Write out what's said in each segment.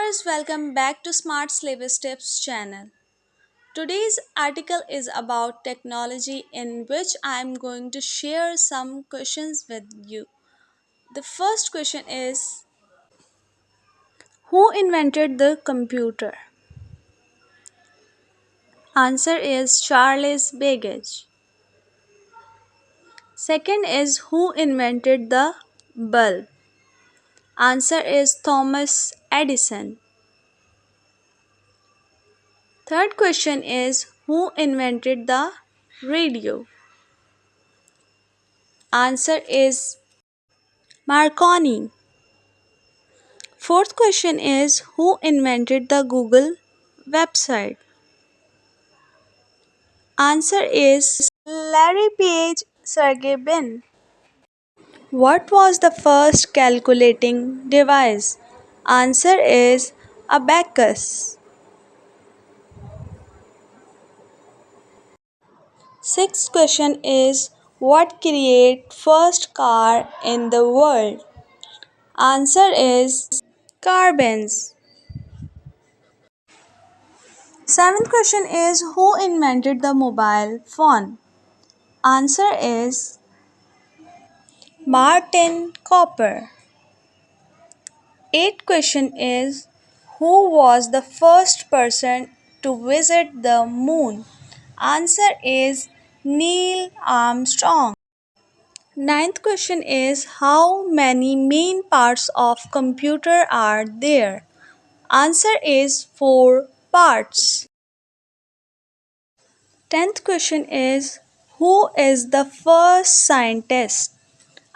viewers, welcome back to Smart Syllabus Tips channel. Today's article is about technology in which I am going to share some questions with you. The first question is, who invented the computer? Answer is Charles Babbage. Second is, who invented the bulb? Answer is Thomas Edison. Third question is, who invented the radio? Answer is Marconi. Fourth question is, who invented the Google website? Answer is Larry Page Sergey Bin. What was the first calculating device? Answer is Abacus. Sixth question is, what created first car in the world? Answer is A-Carlbenz. Seventh question is, who invented the mobile phone? Answer is Martin Cooper. Eighth question is, who was the first person to visit the moon? Answer is Neil Armstrong. Ninth question is, how many main parts of computer are there? Answer is 4 parts. Tenth question is, who is the first scientist?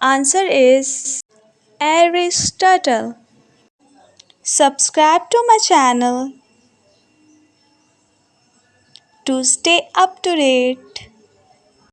Answer is Aristotle. Subscribe to my channel to stay up to date.